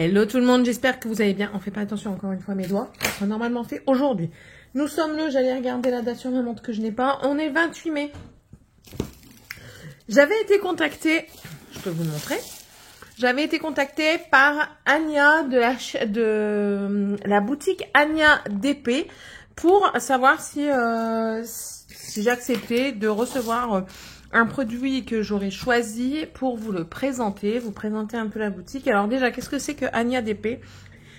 Hello tout le monde, j'espère que vous allez bien. On fait pas attention encore une fois à mes doigts. On a normalement fait aujourd'hui. Nous sommes j'allais regarder la date sur ma montre que je n'ai pas. On est 28 mai. J'avais été contactée, je peux vous le montrer. J'avais été contactée par Anya de la boutique Anya DP pour savoir si j'acceptais de recevoir un produit que j'aurais choisi pour vous le présenter, vous présenter un peu la boutique. Alors déjà, qu'est-ce que c'est que Anya DP?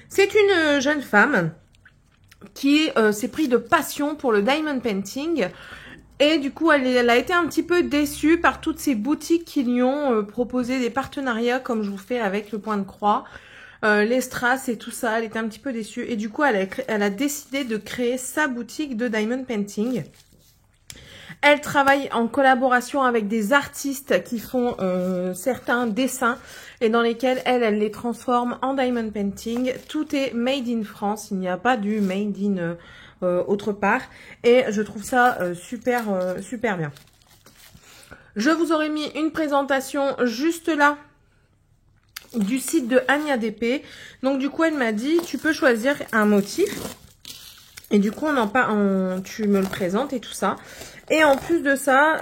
C'est une jeune femme qui s'est pris de passion pour le diamond painting. Et du coup, elle a été un petit peu déçue par toutes ces boutiques qui lui ont proposé des partenariats, comme je vous fais avec le Point de Croix, les strass et tout ça. Elle était un petit peu déçue. Et du coup, elle a décidé de créer sa boutique de diamond painting. Elle travaille en collaboration avec des artistes qui font certains dessins et dans lesquels elle les transforme en diamond painting. Tout est made in France. Il n'y a pas du made in autre part. Et je trouve ça super bien. Je vous aurais mis une présentation juste là du site de Anya DP. Donc du coup, elle m'a dit, tu peux choisir un motif. Et du coup, tu me le présentes et tout ça. Et en plus de ça,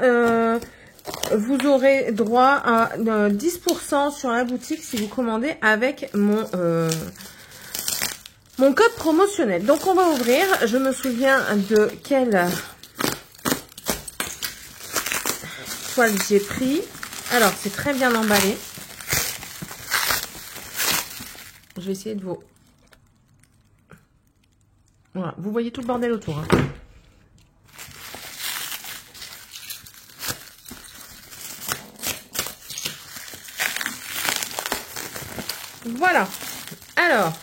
vous aurez droit à 10% sur la boutique si vous commandez avec mon code promotionnel. Donc, on va ouvrir. Je me souviens de quelle toile j'ai pris. Alors, c'est très bien emballé. Je vais essayer de vous... Voilà, vous voyez tout le bordel autour. Hein. Voilà. Alors,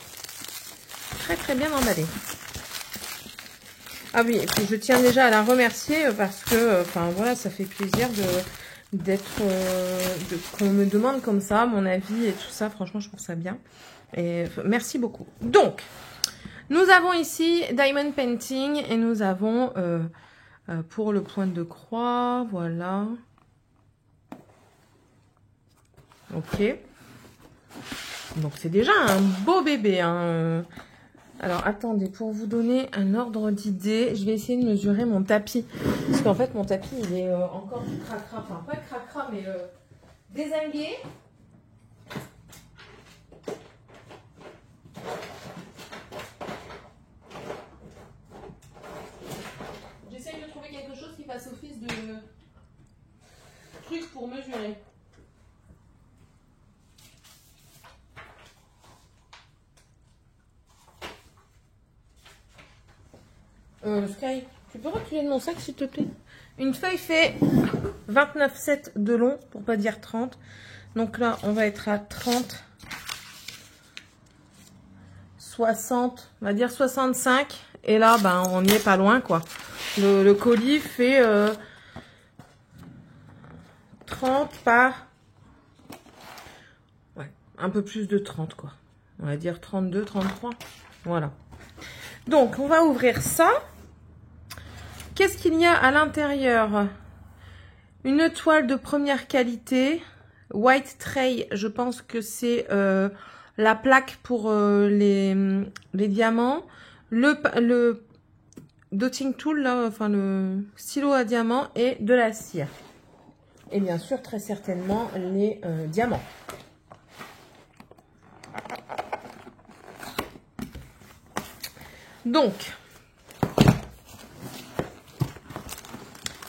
très bien emballé. Ah oui, et puis je tiens déjà à la remercier parce que, enfin voilà, ça fait plaisir qu'on me demande comme ça mon avis et tout ça. Franchement, je trouve ça bien. Et merci beaucoup. Donc, nous avons ici Diamond Painting et nous avons pour le point de croix, voilà. Ok. Donc c'est déjà un beau bébé. Hein. Alors attendez, pour vous donner un ordre d'idée, je vais essayer de mesurer mon tapis. Parce qu'en fait mon tapis il est encore du cracra, enfin pas cracra mais dézingué. J'essaye de trouver quelque chose qui fasse office de truc pour mesurer. Sky, tu peux reculer de mon sac s'il te plaît? Une feuille fait 29,7 de long, pour pas dire 30. Donc là, on va être à 30, 60, on va dire 65. Et là, ben, on n'y est pas loin, quoi. Le colis fait 30 par... Ouais, un peu plus de 30, quoi. On va dire 32, 33. Voilà. Donc, on va ouvrir ça. Qu'est-ce qu'il y a à l'intérieur? Une toile de première qualité. White Tray, je pense que c'est la plaque pour les diamants. Le dotting tool, là, enfin le stylo à diamant et de la cire. Et bien sûr, très certainement, les diamants. Donc,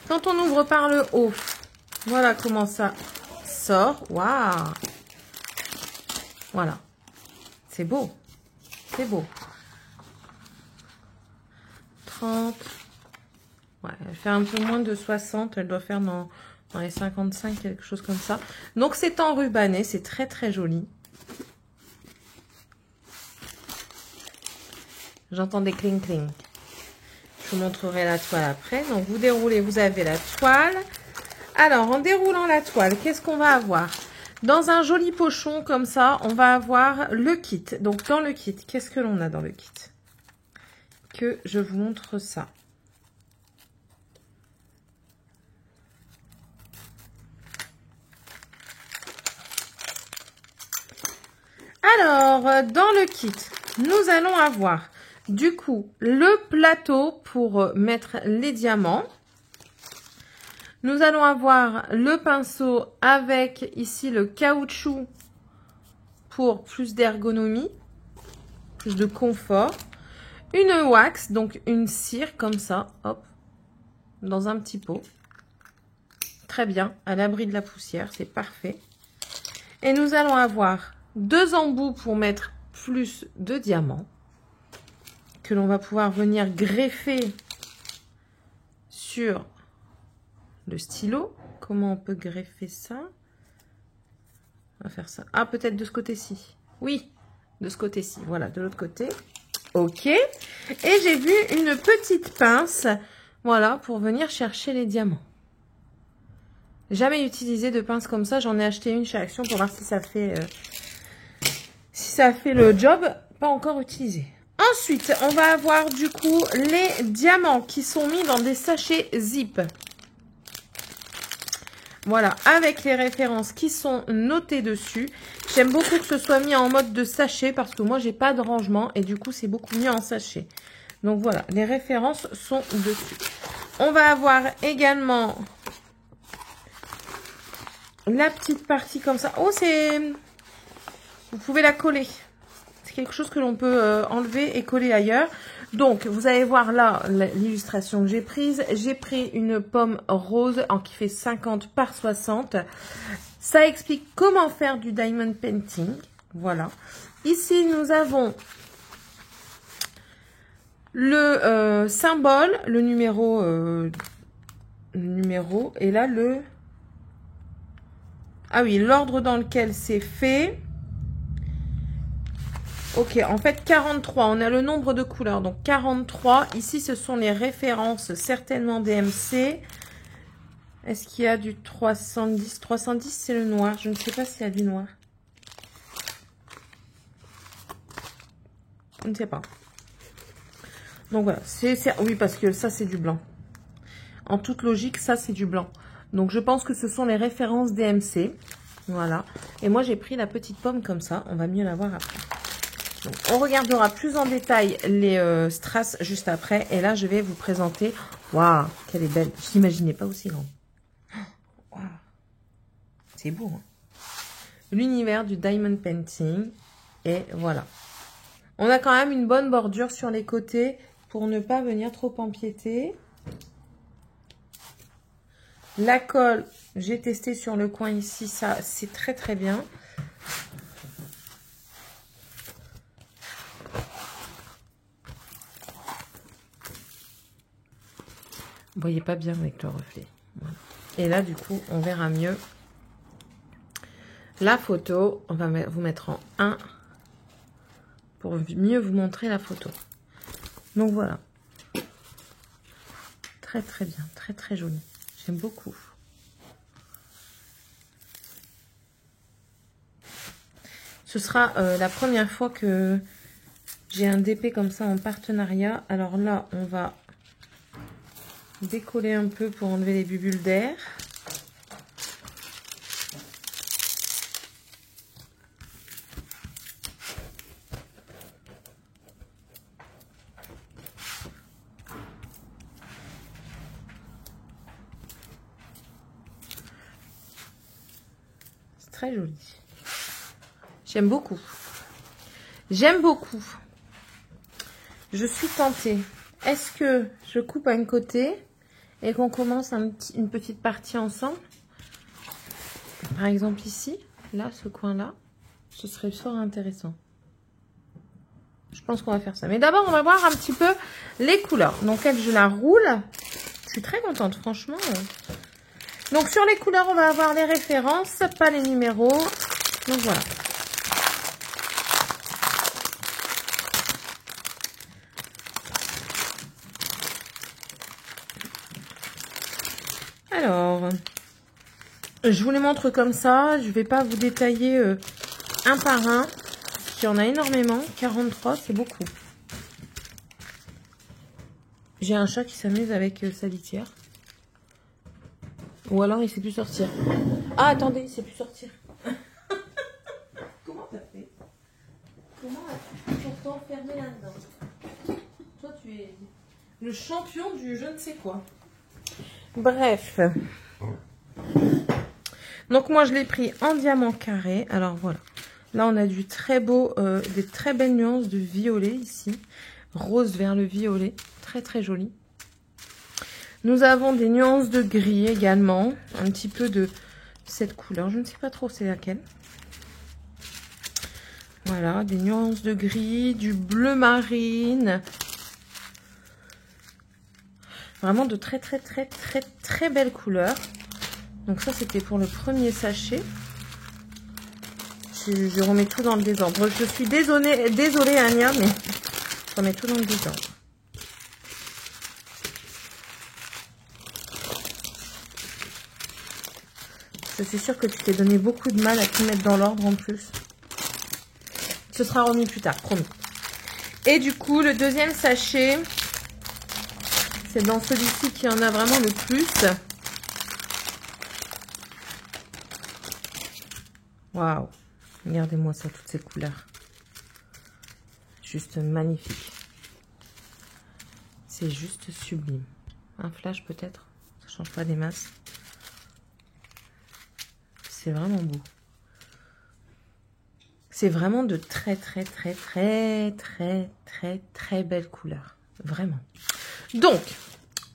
quand on ouvre par le haut, voilà comment ça sort. Waouh! Voilà. C'est beau. C'est beau. 30. Ouais, elle fait un peu moins de 60. Elle doit faire dans les 55, quelque chose comme ça. Donc, c'est enrubanné. C'est très joli. J'entends des cling. Je vous montrerai la toile après. Donc, vous déroulez, vous avez la toile. Alors, en déroulant la toile, qu'est-ce qu'on va avoir? Dans un joli pochon comme ça, on va avoir le kit. Donc, dans le kit, qu'est-ce que l'on a dans le kit? Que je vous montre ça. Alors, dans le kit, nous allons avoir du coup le plateau pour mettre les diamants. Nous allons avoir le pinceau avec ici le caoutchouc pour plus d'ergonomie, plus de confort. Une wax, donc une cire comme ça, hop, dans un petit pot. Très bien, à l'abri de la poussière, c'est parfait. Et nous allons avoir 2 embouts pour mettre plus de diamants que l'on va pouvoir venir greffer sur le stylo. Comment on peut greffer ça? On va faire ça. Ah, peut-être de ce côté-ci. Oui, de ce côté-ci. Voilà, de l'autre côté. Ok. Et j'ai vu une petite pince, voilà, pour venir chercher les diamants. Jamais utilisé de pince comme ça. J'en ai acheté une chez Action pour voir si ça fait le job. Pas encore utilisé. Ensuite, on va avoir du coup les diamants qui sont mis dans des sachets zip. Voilà, avec les références qui sont notées dessus. J'aime beaucoup que ce soit mis en mode de sachet parce que moi, j'ai pas de rangement et du coup, c'est beaucoup mieux en sachet. Donc voilà, les références sont dessus. On va avoir également la petite partie comme ça. Oh, c'est... Vous pouvez la coller. C'est quelque chose que l'on peut enlever et coller ailleurs. Donc, vous allez voir là l'illustration que j'ai prise. J'ai pris une pomme rose qui fait 50 par 60. Ça explique comment faire du diamond painting. Voilà. Ici, nous avons le symbole, le numéro, et là le... Ah oui, l'ordre dans lequel c'est fait. Ok, en fait 43, on a le nombre de couleurs, donc 43. Ici, ce sont les références, certainement DMC. Est-ce qu'il y a du 310? 310, c'est le noir. Je ne sais pas s'il y a du noir. Je ne sais pas. Donc voilà, oui, parce que ça, c'est du blanc. En toute logique, ça, c'est du blanc. Donc, je pense que ce sont les références DMC. Voilà. Et moi, j'ai pris la petite pomme comme ça. On va mieux la voir après. Donc, on regardera plus en détail les strass juste après. Et là, je vais vous présenter... Waouh, qu'elle est belle. Je n'imaginais pas aussi grande. Waouh. C'est beau, hein. L'univers du diamond painting. Et voilà. On a quand même une bonne bordure sur les côtés pour ne pas venir trop empiéter. La colle, j'ai testé sur le coin ici, ça c'est très très bien. Vous voyez pas bien avec le reflet. Voilà. Et là du coup, on verra mieux la photo. On va vous mettre en 1 pour mieux vous montrer la photo. Donc voilà. Très très bien, très très joli. J'aime beaucoup. Ce sera la première fois que j'ai un DP comme ça en partenariat. Alors là, on va décoller un peu pour enlever les bulles d'air. C'est très joli. J'aime beaucoup. J'aime beaucoup. Je suis tentée. Est-ce que je coupe un côté et qu'on commence une petite partie ensemble? Par exemple ici, là, ce coin-là, ce serait fort intéressant. Je pense qu'on va faire ça. Mais d'abord, on va voir un petit peu les couleurs. Donc, elle, je la roule. Je suis très contente, franchement. Donc, sur les couleurs, on va avoir les références, pas les numéros. Donc, voilà. Alors, je vous les montre comme ça. Je ne vais pas vous détailler un par un. Il y en a énormément. 43, c'est beaucoup. J'ai un chat qui s'amuse avec sa litière. Ou alors il ne sait plus sortir. Ah, attendez, il ne sait plus sortir. Comment t'as fait? Le champion du je ne sais quoi. Bref. Donc moi je l'ai pris en diamant carré. Alors voilà. Là on a du très beau, des très belles nuances de violet ici. Rose vers le violet. Très très joli. Nous avons des nuances de gris également. Un petit peu de cette couleur. Je ne sais pas trop c'est laquelle. Voilà, des nuances de gris, du bleu marine. Vraiment de très très très très très belles couleurs. Donc ça c'était pour le premier sachet. Je remets tout dans le désordre. Je suis désolée Anya, mais je remets tout dans le désordre. Je suis sûre que tu t'es donné beaucoup de mal à tout mettre dans l'ordre en plus. Ce sera remis plus tard, promis. Et du coup, le deuxième sachet, c'est dans celui-ci qu'il y en a vraiment le plus. Waouh! Regardez-moi ça, toutes ces couleurs. Juste magnifique. C'est juste sublime. Un flash peut-être, ça change pas des masses. C'est vraiment beau. C'est vraiment de très belles couleurs. Vraiment. Donc,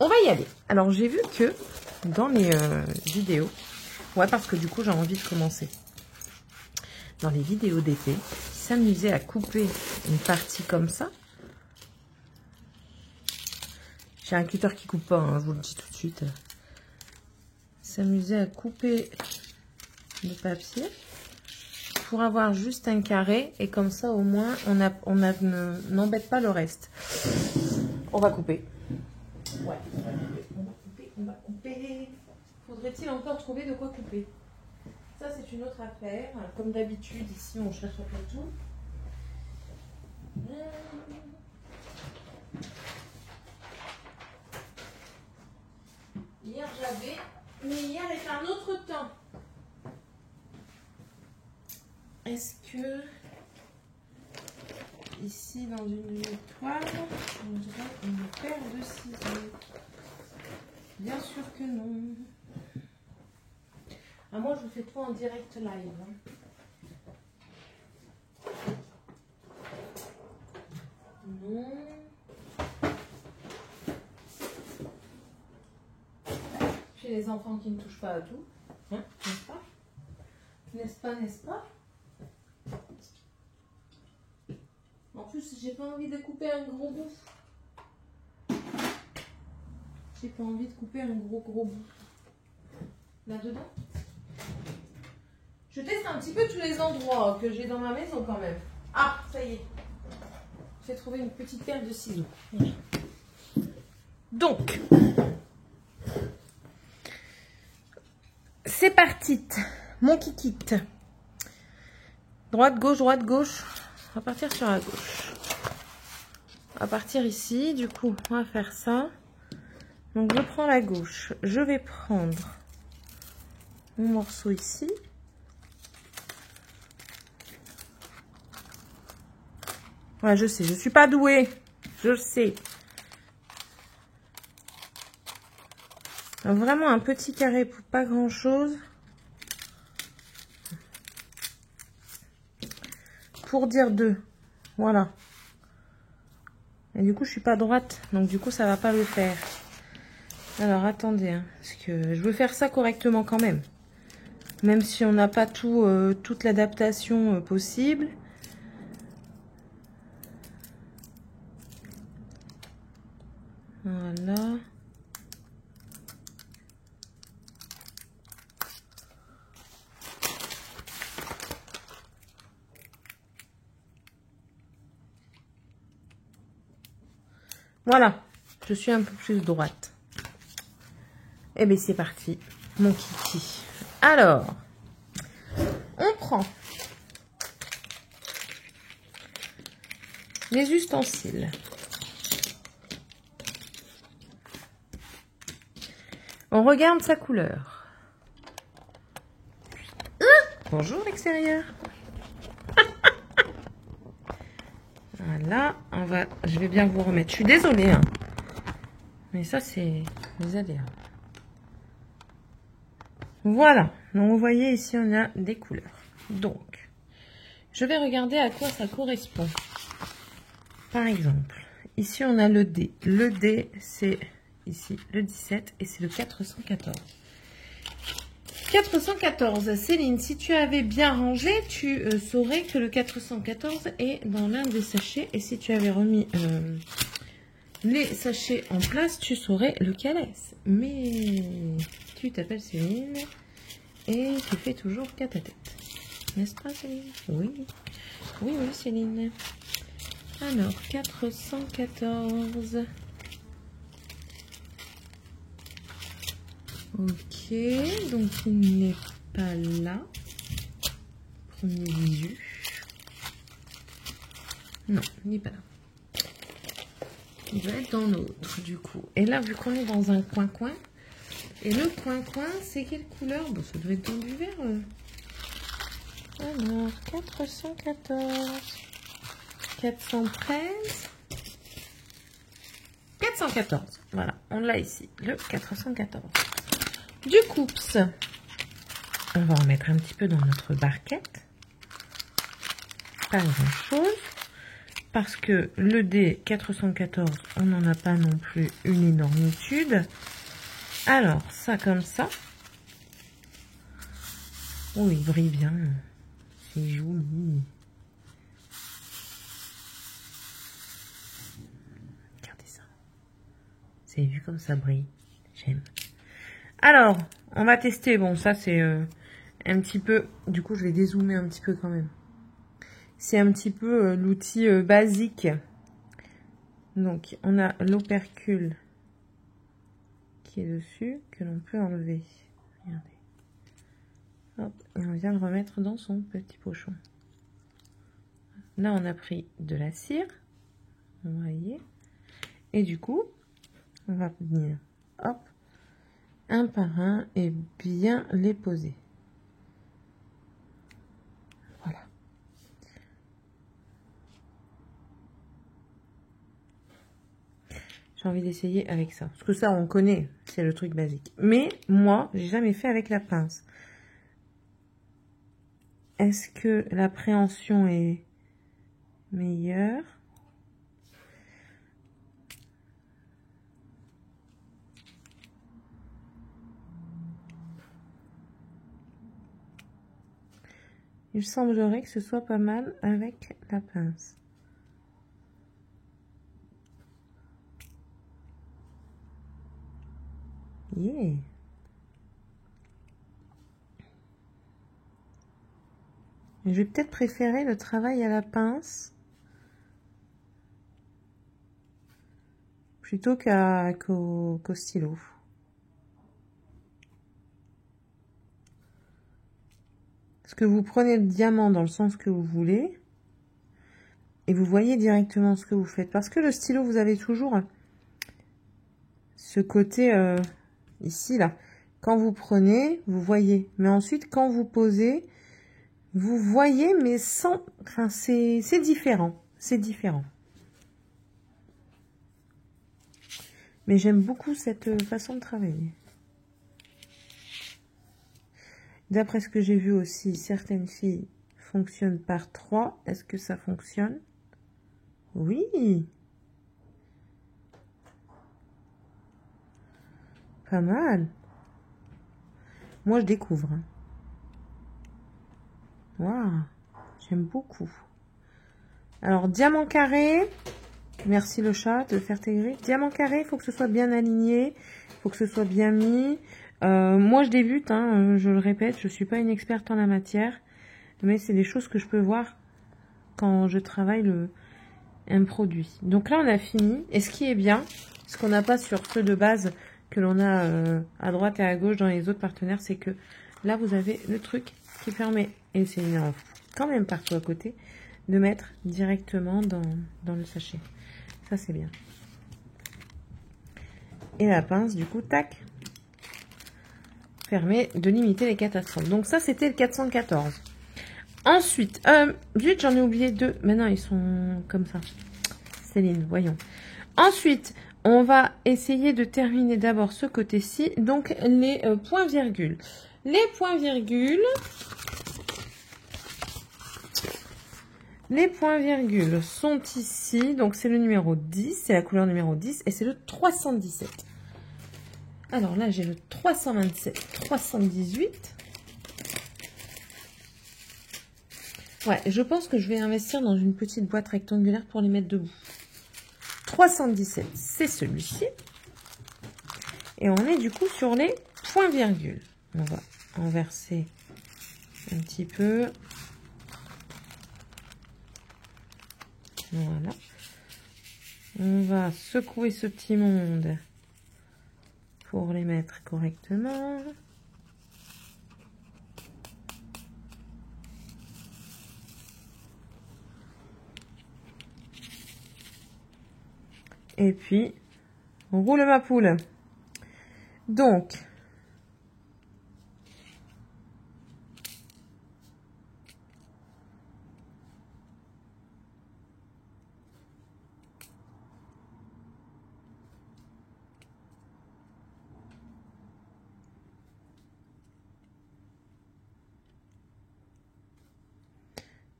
on va y aller. Alors, j'ai vu que dans les vidéos... Ouais, parce que du coup, j'ai envie de commencer. Dans les vidéos d'été, ils s'amusaient à couper une partie comme ça. J'ai un cutter qui coupe pas, hein, je vous le dis tout de suite. S'amuser à couper le papier pour avoir juste un carré et comme ça au moins on n'embête pas le reste. On va couper. Ouais, on va couper. Faudrait-il encore trouver de quoi couper? Ça c'est une autre affaire. Comme d'habitude ici on cherche après tout. Hier j'avais, mais hier est un autre temps. Est-ce que ici dans une toile, on dirait une paire de ciseaux? Bien sûr que non. Ah, moi je vous fais tout en direct live. Hein. Non. Chez les enfants qui ne touchent pas à tout. Hein, n'est-ce pas? N'est-ce pas, n'est-ce pas? En plus, j'ai pas envie de couper un gros bout. J'ai pas envie de couper un gros bout. Là-dedans. Je teste un petit peu tous les endroits que j'ai dans ma maison quand même. Ah, ça y est. J'ai trouvé une petite paire de ciseaux. Donc, c'est parti. Mon kikit. Droite, gauche. On va partir sur la gauche. On va partir ici. Du coup, on va faire ça. Donc, je prends la gauche. Je vais prendre mon morceau ici. Ouais, je sais, je suis pas douée. Je le sais. Vraiment un petit carré pour pas grand chose. Pour dire 2. Voilà. Et du coup, je suis pas droite. Donc, du coup, ça va pas le faire. Alors, attendez. Hein, parce que je veux faire ça correctement quand même. Même si on n'a pas toute l'adaptation possible. Voilà. Voilà, je suis un peu plus droite. Et bien c'est parti, mon kiki. Alors, on prend les ustensiles. On regarde sa couleur. Bonjour l'extérieur. Voilà, je vais bien vous remettre. Je suis désolée. Hein. Mais ça, c'est les aléas. Voilà. Donc, vous voyez, ici, on a des couleurs. Donc, je vais regarder à quoi ça correspond. Par exemple, ici, on a le D. Le D, c'est ici le 17 et c'est le 414. 414, Céline, si tu avais bien rangé, tu saurais que le 414 est dans l'un des sachets. Et si tu avais remis les sachets en place, tu saurais lequel est. Mais tu t'appelles Céline et tu fais toujours qu'à ta tête. N'est-ce pas, Céline? Oui. Oui, oui, Céline. Alors, 414. Ok, donc il n'est pas là. Premier visu. Non, il n'est pas là. Il doit être dans l'autre, du coup. Et là, vu qu'on est dans un coin-coin, et le coin-coin, c'est quelle couleur? Bon, ça doit être dans du vert. Alors, 414, 413, 414. Voilà, on l'a ici, le 414. Du coup, on va en mettre un petit peu dans notre barquette. Pas grand-chose. Parce que le D 414, on n'en a pas non plus une énormitude. Alors, ça comme ça. Oh, il brille bien. C'est joli. Regardez ça. C'est vu comme ça brille. J'aime. Alors, on va tester. Bon, ça, c'est un petit peu... Du coup, je vais dézoomer un petit peu quand même. C'est un petit peu l'outil basique. Donc, on a l'opercule qui est dessus, que l'on peut enlever. Regardez. Hop, et on vient le remettre dans son petit pochon. Là, on a pris de la cire. Vous voyez. Et du coup, on va venir, hop, un par un et bien les poser. Voilà. J'ai envie d'essayer avec ça. Parce que ça, on connaît, c'est le truc basique. Mais moi, j'ai jamais fait avec la pince. Est-ce que l'appréhension est meilleure? Il semblerait que ce soit pas mal avec la pince. Yeah. Je vais peut-être préférer le travail à la pince plutôt qu'au stylo. Parce que vous prenez le diamant dans le sens que vous voulez et vous voyez directement ce que vous faites. Parce que le stylo, vous avez toujours ce côté ici, là. Quand vous prenez, vous voyez. Mais ensuite, quand vous posez, vous voyez, mais sans... Enfin, c'est différent. C'est différent. Mais j'aime beaucoup cette façon de travailler. D'après ce que j'ai vu aussi, certaines filles fonctionnent par 3. Est-ce que ça fonctionne? Oui. Pas mal. Moi, je découvre. Waouh. J'aime beaucoup. Alors, diamant carré. Merci le chat de faire tes griffes. Diamant carré, il faut que ce soit bien aligné. Il faut que ce soit bien mis. Moi, je débute, hein, je le répète, je suis pas une experte en la matière, mais c'est des choses que je peux voir quand je travaille un produit. Donc là, on a fini. Et ce qui est bien, ce qu'on n'a pas sur ceux de base que l'on a à droite et à gauche dans les autres partenaires, c'est que là, vous avez le truc qui permet, et c'est quand même partout à côté, de mettre directement dans le sachet. Ça, c'est bien. Et la pince, du coup, tac, permet de limiter les catastrophes. Donc ça, c'était le 414. Ensuite, zut, j'en ai oublié deux. Maintenant, ils sont comme ça. Céline, voyons. Ensuite, on va essayer de terminer d'abord ce côté-ci, donc les points-virgules. Les points-virgules sont ici, donc c'est le numéro 10, c'est la couleur numéro 10 et c'est le 317. Alors là, j'ai le 327, 318. Ouais, je pense que je vais investir dans une petite boîte rectangulaire pour les mettre debout. 317, c'est celui-ci. Et on est du coup sur les points-virgules. On va inverser un petit peu. Voilà. On va secouer ce petit monde pour les mettre correctement. Et puis, on roule ma poule. Donc,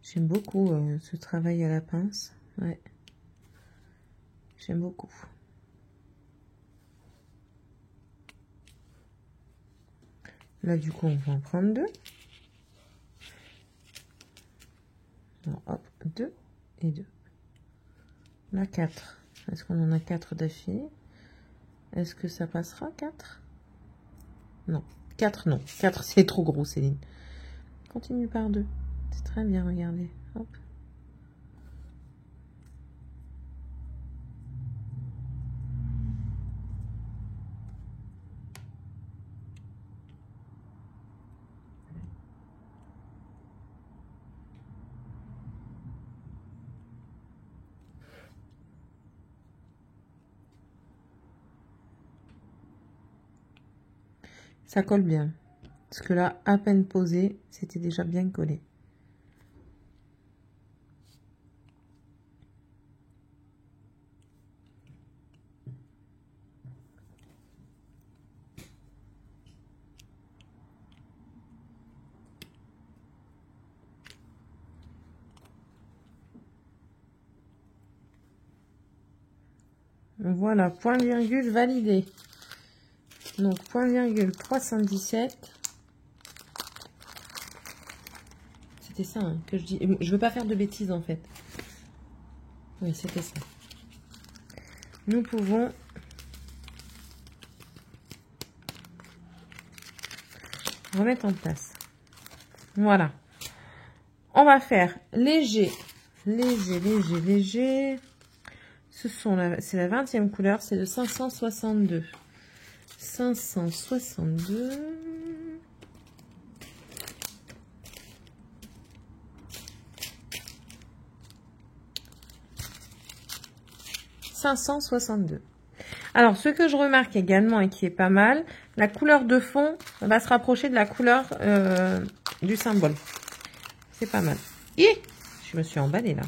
j'aime beaucoup ce travail à la pince. Ouais. J'aime beaucoup. Là, du coup, on va en prendre 2. Alors, hop, 2 et 2. Là, 4. Est-ce qu'on en a 4 d'affilée? Est-ce que ça passera 4? Non. 4, non. 4, c'est trop gros, Céline. Continue par 2. C'est très bien, regardez. Hop. Ça colle bien. Parce que là, à peine posé, c'était déjà bien collé. Voilà, point virgule validé. Donc, point virgule 317. C'était ça hein, que je dis. Je veux pas faire de bêtises en fait. Oui, c'était ça. Nous pouvons remettre en place. Voilà. On va faire léger, léger, léger, léger. C'est la 20e couleur, c'est le 562. 562. 562. Alors, ce que je remarque également et qui est pas mal, la couleur de fond va se rapprocher de la couleur du symbole. C'est pas mal. Et je me suis emballée là.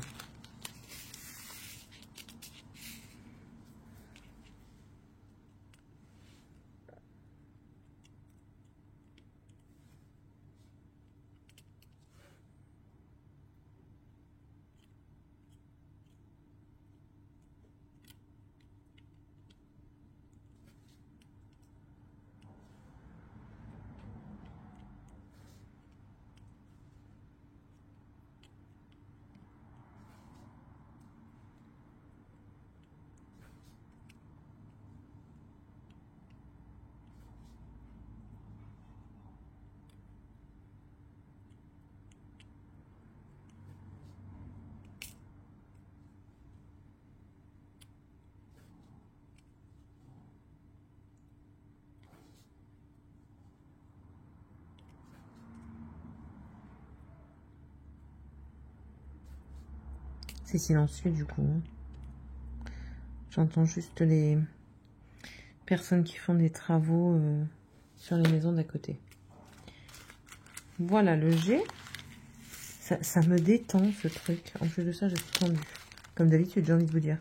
C'est silencieux du coup. J'entends juste les personnes qui font des travaux sur les maisons d'à côté. Voilà le G. Ça me détend ce truc. En plus de ça, je suis tendue. Comme d'habitude, j'ai envie de vous dire.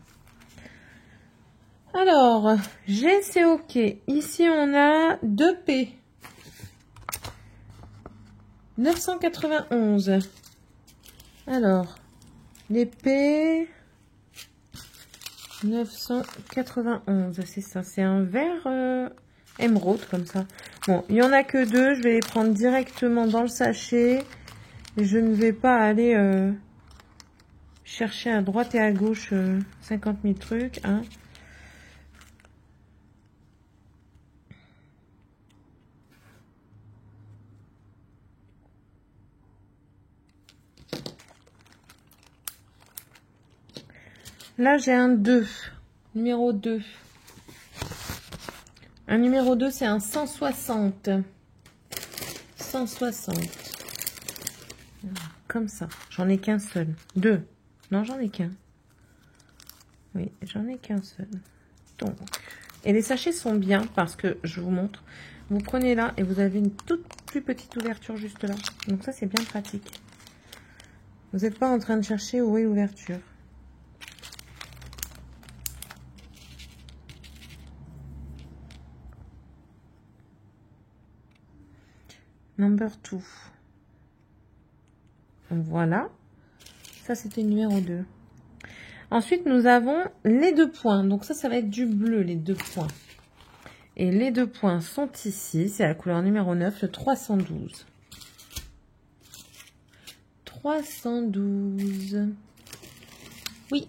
Alors, G, c'est OK. Ici, on a 2 P. 991. Alors, les P... 991, c'est ça. C'est un vert émeraude, comme ça. Bon, il n'y en a que 2. Je vais les prendre directement dans le sachet. Et je ne vais pas aller chercher à droite et à gauche 50 000 trucs. Hein. Là, j'ai un 2. Numéro 2. Un numéro 2, c'est un 160. 160. Comme ça. J'en ai qu'un seul. 2. Non, j'en ai qu'un. Oui, j'en ai qu'un seul. Donc, et les sachets sont bien parce que, je vous montre, vous prenez là et vous avez une toute plus petite ouverture juste là. Donc ça, c'est bien pratique. Vous n'êtes pas en train de chercher où est l'ouverture. Number 2. Donc voilà. Ça, c'était numéro 2. Ensuite, nous avons les 2 points. Donc ça va être du bleu, les 2 points. Et les 2 points sont ici. C'est la couleur numéro 9, le 312. 312. Oui,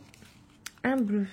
un bleu.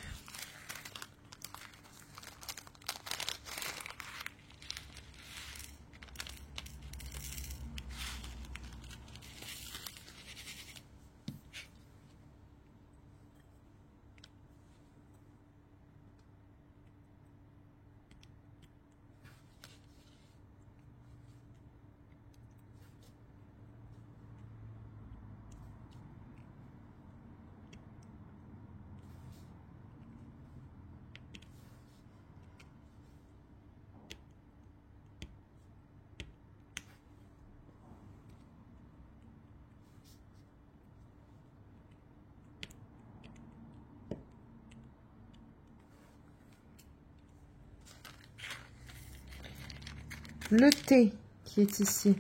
Le T qui est ici.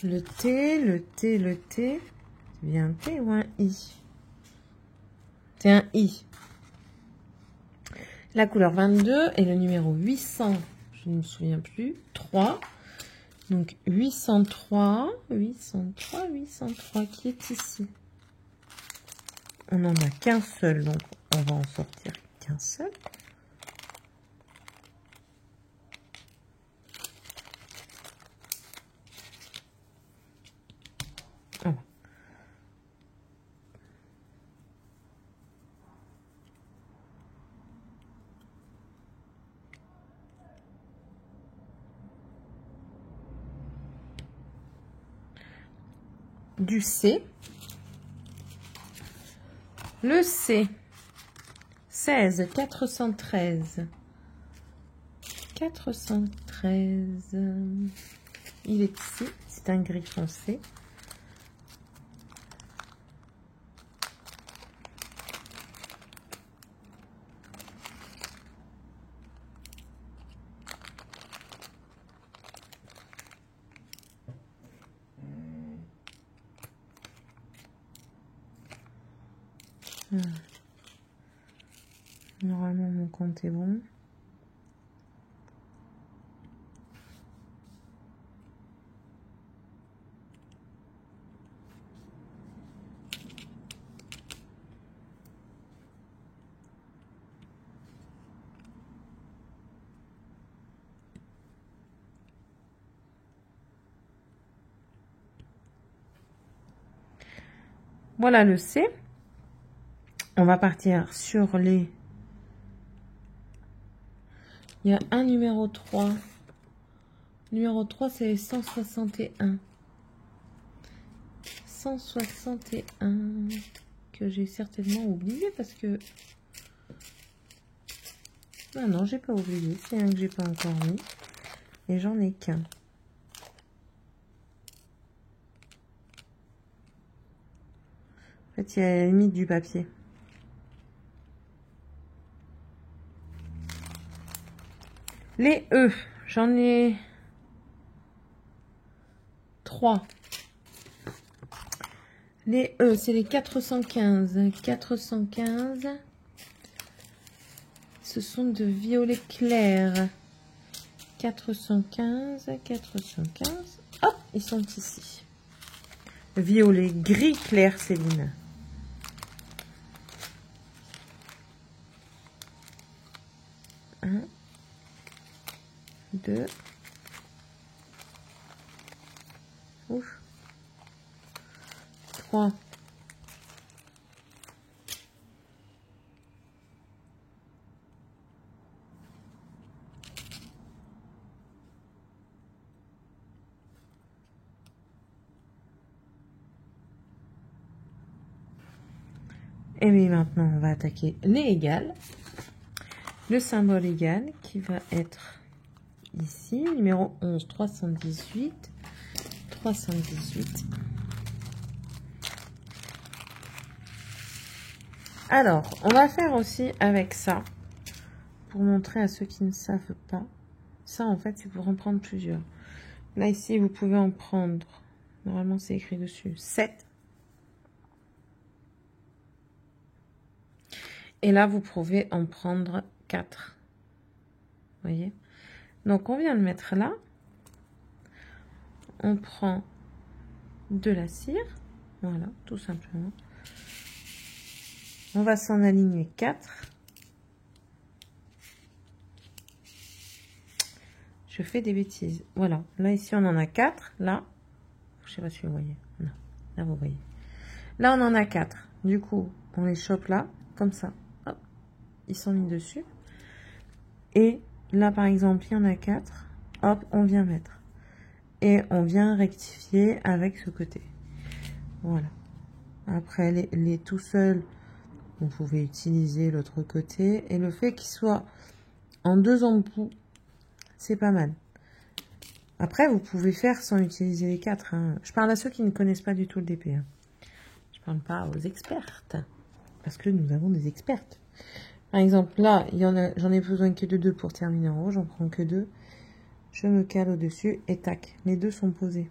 Le T, le T, le T. C'est bien un T ou un I? C'est un I. La couleur 22 et le numéro 800, je ne me souviens plus, 3. Donc 803, 803, 803 qui est ici. On n'en a qu'un seul, donc on va en sortir qu'un seul. Voilà. Du C. Le C. 16, 413. 413. Il est ici. C'est un gris foncé. Normalement, mon compte est bon. Voilà le C. On va partir sur les... Il y a un numéro 3. Numéro 3, c'est 161. 161 que j'ai certainement oublié parce que... Ah non, j'ai pas oublié. C'est un que j'ai pas encore mis. Et j'en ai qu'un. En fait, il y a la limite du papier. Les E, j'en ai 3. Les E, c'est les 415. 415, ce sont de violet clair. 415, 415. Hop, ils sont ici. Violet gris clair, Céline. Un, deux. Ouf. 3. Et bien maintenant, on va attaquer les égales. Le symbole égal qui va être ici, numéro 11, 318. 318. Alors, on va faire aussi avec ça, pour montrer à ceux qui ne savent pas. Ça, en fait, c'est pour en prendre plusieurs. Là, ici, vous pouvez en prendre, normalement, c'est écrit dessus, 7. Et là, vous pouvez en prendre 4. Vous voyez? Donc, on vient de mettre là. On prend de la cire. Voilà, tout simplement. On va s'en aligner 4. Je fais des bêtises. Voilà, là, ici, on en a 4. Là, je sais pas si vous voyez. Non, là, vous voyez. Là, on en a 4. Du coup, on les chope là, comme ça. Hop, ils sont mis dessus. Et là, par exemple, il y en a 4. Hop, on vient mettre. Et on vient rectifier avec ce côté. Voilà. Après, les tout seuls, vous pouvez utiliser l'autre côté. Et le fait qu'il soit en 2 embouts, c'est pas mal. Après, vous pouvez faire sans utiliser les 4. Hein. Je parle à ceux qui ne connaissent pas du tout le DP. Hein. Je parle pas aux expertes. Parce que nous avons des expertes. Par exemple, là, j'en ai besoin que de 2 pour terminer en haut. J'en prends que 2. Je me cale au-dessus et tac. Les 2 sont posés.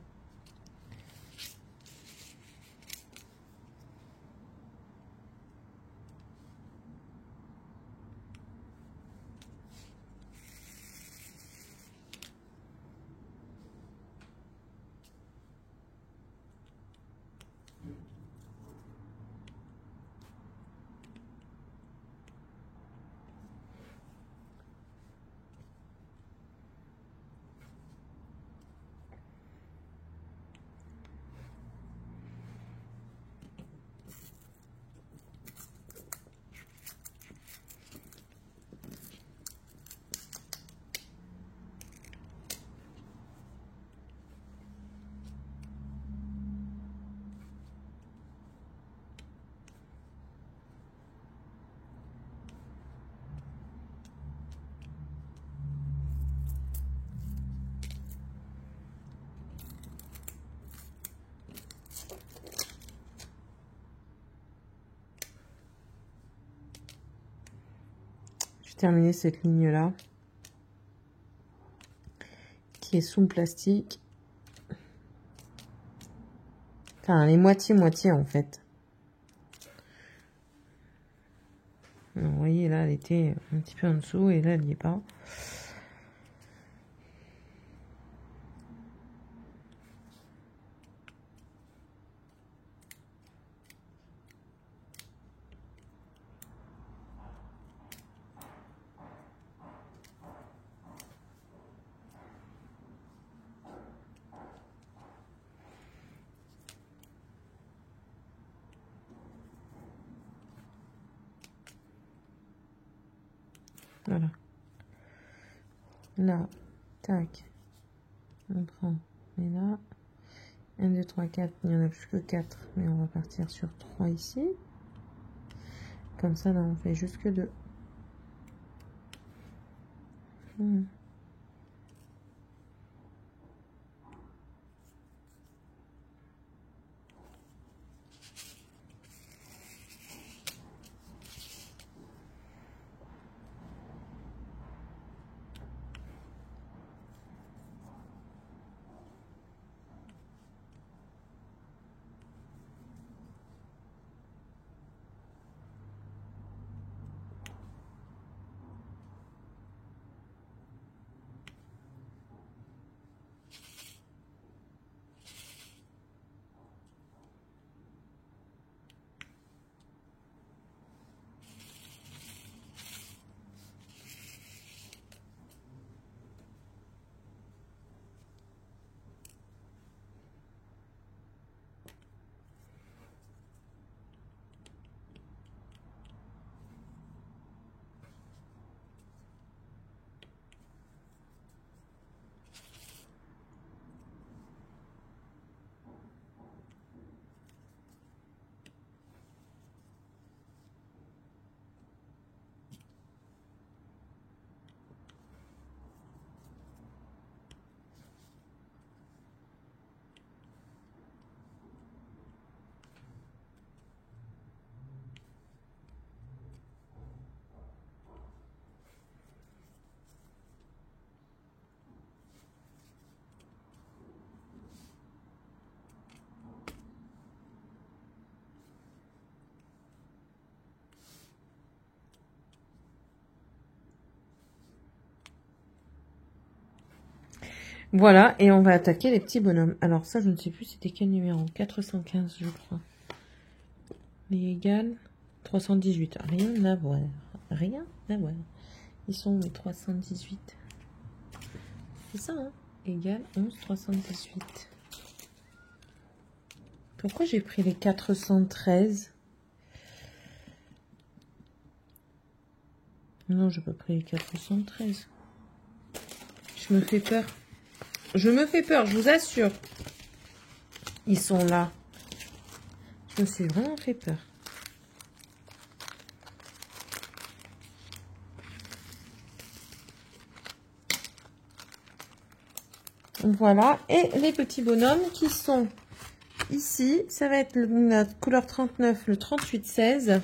Terminer cette ligne là qui est sous le plastique, enfin les moitié en fait. Alors, vous voyez là elle était un petit peu en dessous et là elle n'y est pas. Voilà. Là, tac. On prend. Et là, 1, 2, 3, 4. Il n'y en a plus que 4. Mais on va partir sur 3 ici. Comme ça, là, on fait jusque 2. Voilà, et on va attaquer les petits bonhommes. Alors ça, je ne sais plus c'était quel numéro. 415, je crois. Les égales 318. Rien à voir. Rien à voir. Ils sont les 318. C'est ça, hein? Égal 11, 318. Pourquoi j'ai pris les 413? Non, je n'ai pas pris les 413. Je me fais peur. Je me fais peur, je vous assure. Ils sont là. Je me suis vraiment fait peur. Voilà. Et les petits bonhommes qui sont ici. Ça va être la couleur 39, le 38-16.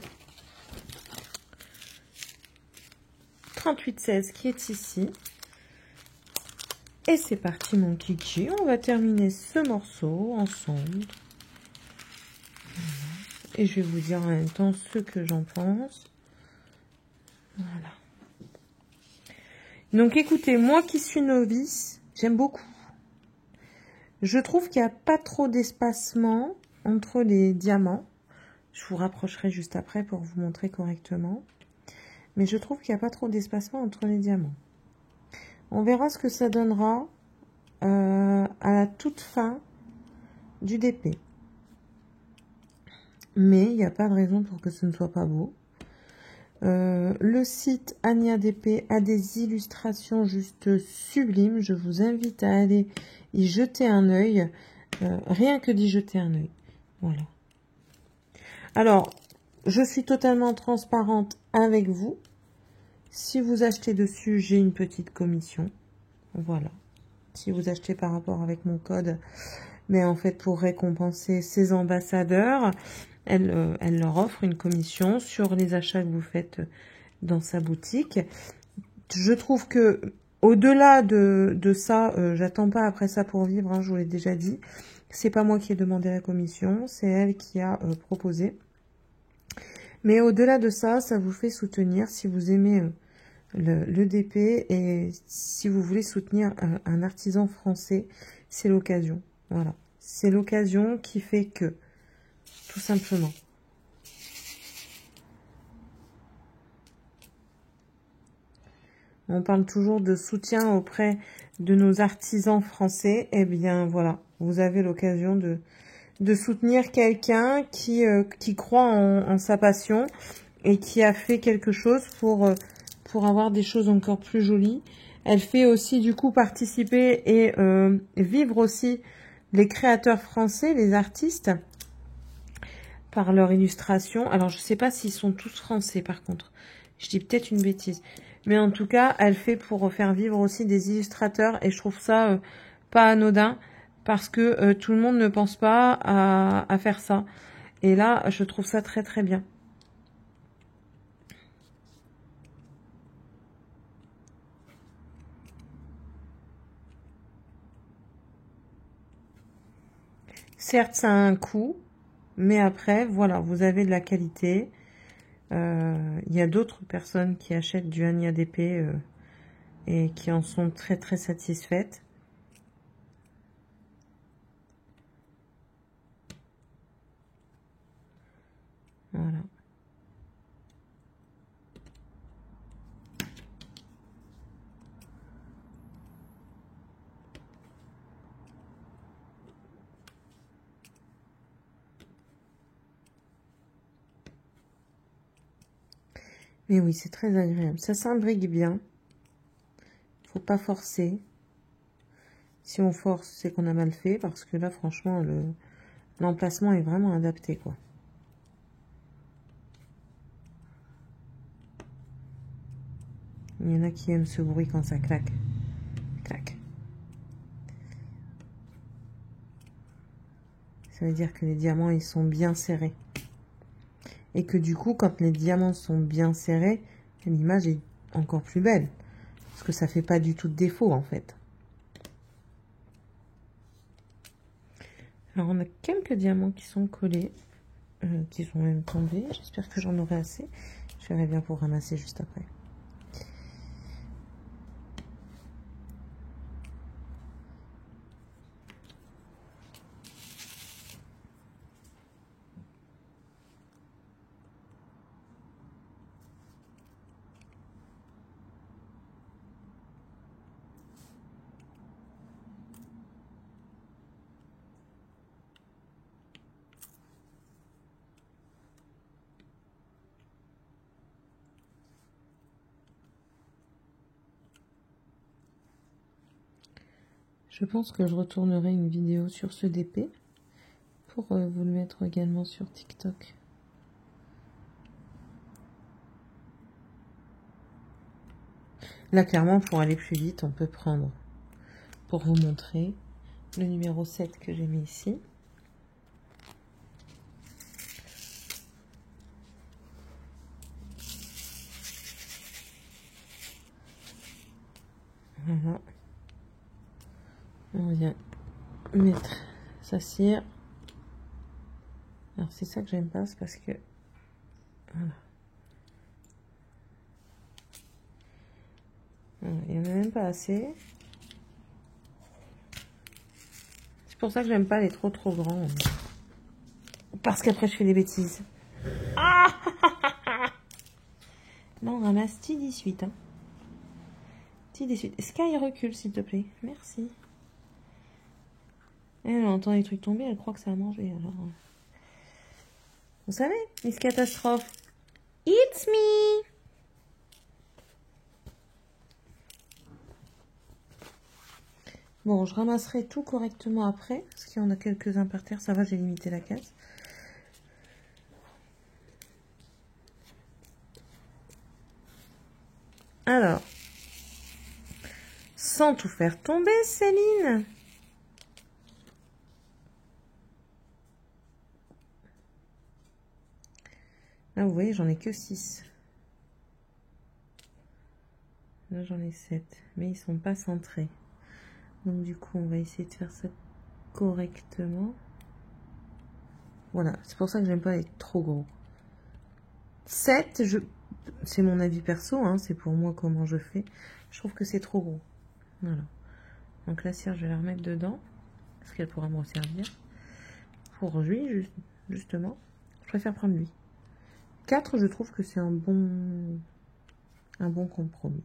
38-16 qui est ici. Et c'est parti mon kiki. On va terminer ce morceau ensemble. Et je vais vous dire en même temps ce que j'en pense. Voilà. Donc écoutez, moi qui suis novice, j'aime beaucoup. Je trouve qu'il n'y a pas trop d'espacement entre les diamants. Je vous rapprocherai juste après pour vous montrer correctement. Mais je trouve qu'il n'y a pas trop d'espacement entre les diamants. On verra ce que ça donnera à la toute fin du DP. Mais il n'y a pas de raison pour que ce ne soit pas beau. Le site Ania DP a des illustrations juste sublimes. Je vous invite à aller y jeter un œil. Rien que d'y jeter un œil. Voilà. Alors, je suis totalement transparente avec vous. Si vous achetez dessus, j'ai une petite commission. Voilà. Si vous achetez par rapport avec mon code, mais en fait pour récompenser ces ambassadeurs, elle leur offre une commission sur les achats que vous faites dans sa boutique. Je trouve que au-delà de ça, j'attends pas après ça pour vivre, hein, je vous l'ai déjà dit. C'est pas moi qui ai demandé la commission, c'est elle qui a proposé. Mais au-delà de ça, ça vous fait soutenir si vous aimez le DP et si vous voulez soutenir un artisan français, c'est l'occasion. Voilà, c'est l'occasion qui fait que, tout simplement. On parle toujours de soutien auprès de nos artisans français. Eh bien, voilà, vous avez l'occasion de soutenir quelqu'un qui croit en sa passion et qui a fait quelque chose pour avoir des choses encore plus jolies. Elle fait aussi, du coup, participer et vivre aussi les créateurs français, les artistes, par leur illustration. Alors, je ne sais pas s'ils sont tous français, par contre. Je dis peut-être une bêtise. Mais en tout cas, elle fait pour faire vivre aussi des illustrateurs. Et je trouve ça pas anodin. Parce que tout le monde ne pense pas à faire ça. Et là, je trouve ça très très bien. Certes, ça a un coût. Mais après, voilà, vous avez de la qualité. Il y a d'autres personnes qui achètent du Ania DP et qui en sont très très satisfaites. Voilà. Mais oui, c'est très agréable. Ça s'imbrique bien. Faut pas forcer. Si on force, c'est qu'on a mal fait. Parce que là, franchement, l'emplacement est vraiment adapté, quoi. Il y en a qui aiment ce bruit quand ça claque. Clac. Ça veut dire que les diamants, ils sont bien serrés. Et que du coup, quand les diamants sont bien serrés, l'image est encore plus belle. Parce que ça fait pas du tout de défaut, en fait. Alors, on a quelques diamants qui sont collés. Qui sont même tombés. J'espère que j'en aurai assez. Je verrai bien pour ramasser juste après. Je pense que je retournerai une vidéo sur ce DP pour vous le mettre également sur TikTok. Là, clairement, pour aller plus vite, on peut prendre, pour vous montrer, le numéro 7 que j'ai mis ici. Voilà. On vient mettre sa cire. Alors, c'est ça que j'aime pas, c'est parce que... Voilà. Il n'y en a même pas assez. C'est pour ça que j'aime pas les trop grands. Parce qu'après je fais des bêtises. Ah non, on ramasse T18. Hein. T18. Sky, recule s'il te plaît. Merci. Elle entend les trucs tomber, elle croit que ça a mangé. Alors... Vous savez, Miss Catastrophe. It's me. Bon, je ramasserai tout correctement après, parce qu'il y en a quelques-uns par terre. Ça va, j'ai limité la casse. Alors, sans tout faire tomber, Céline. Là, vous voyez, j'en ai que 6. Là, j'en ai 7. Mais ils sont pas centrés. Donc du coup, on va essayer de faire ça correctement. Voilà, c'est pour ça que j'aime pas être trop gros. 7, c'est mon avis perso, hein, c'est pour moi comment je fais. Je trouve que c'est trop gros. Voilà. Donc la cire, je vais la remettre dedans. Parce qu'elle pourra me servir. Pour lui, justement. Je préfère prendre lui. 4, je trouve que c'est un bon compromis.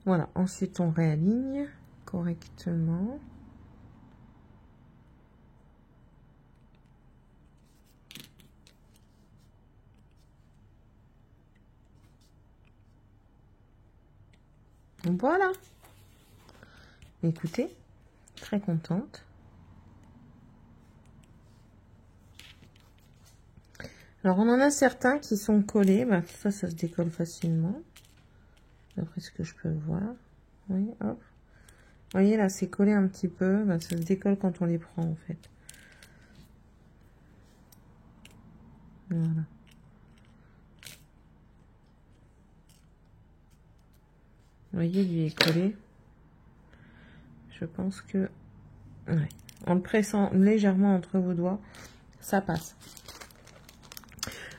Voilà, ensuite on réaligne correctement. Voilà. Écoutez, très contente. Alors on en a certains qui sont collés, bah, ça se décolle facilement. D'après ce que je peux voir. Oui, hop. Vous voyez là, c'est collé un petit peu. Bah, ça se décolle quand on les prend en fait. Voilà. Vous voyez, lui est collé. Je pense que... Ouais. En le pressant légèrement entre vos doigts, ça passe.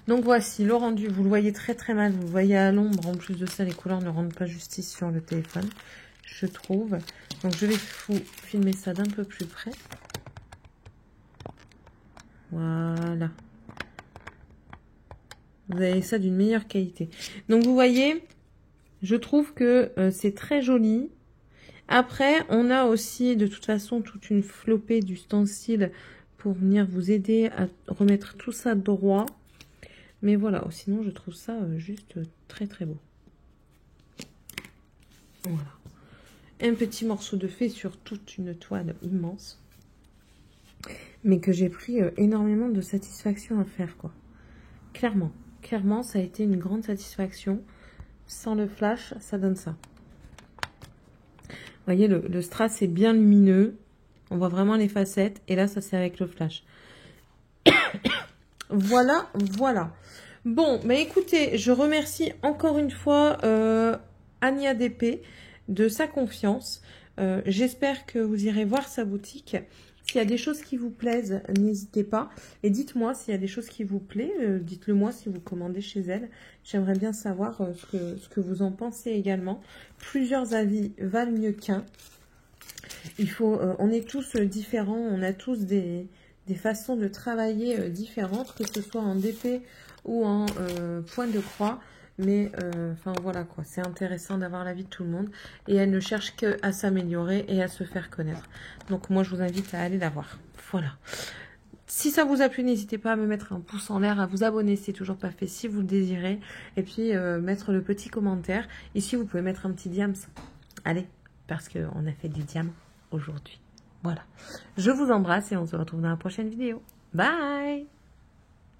Donc voici le rendu, vous le voyez très mal, vous le voyez à l'ombre, en plus de ça les couleurs ne rendent pas justice sur le téléphone, je trouve. Donc je vais vous filmer ça d'un peu plus près. Voilà. Vous avez ça d'une meilleure qualité. Donc vous voyez, je trouve que c'est très joli. Après, on a aussi de toute façon toute une flopée d'ustensiles pour venir vous aider à remettre tout ça droit. Mais voilà, sinon je trouve ça juste très beau. Voilà. Un petit morceau de fée sur toute une toile immense. Mais que j'ai pris énormément de satisfaction à faire, quoi. Clairement. Clairement, ça a été une grande satisfaction. Sans le flash, ça donne ça. Vous voyez, le strass est bien lumineux. On voit vraiment les facettes. Et là, ça c'est avec le flash. Voilà. Bon, bah écoutez, je remercie encore une fois Ania DP de sa confiance. J'espère que vous irez voir sa boutique. S'il y a des choses qui vous plaisent, n'hésitez pas. Et dites-moi s'il y a des choses qui vous plaisent. Dites-le moi si vous commandez chez elle. J'aimerais bien savoir ce que vous en pensez également. Plusieurs avis valent mieux qu'un. On est tous différents. On a tous des façons de travailler différentes, que ce soit en DP ou en point de croix. Mais, enfin, voilà quoi, c'est intéressant d'avoir l'avis de tout le monde. Et elle ne cherche qu'à s'améliorer et à se faire connaître. Donc, moi, je vous invite à aller la voir. Voilà. Si ça vous a plu, n'hésitez pas à me mettre un pouce en l'air, à vous abonner si c'est toujours pas fait, si vous le désirez. Et puis, mettre le petit commentaire. Ici, vous pouvez mettre un petit diams. Allez, parce qu'on a fait du diam aujourd'hui. Voilà. Je vous embrasse et on se retrouve dans la prochaine vidéo. Bye!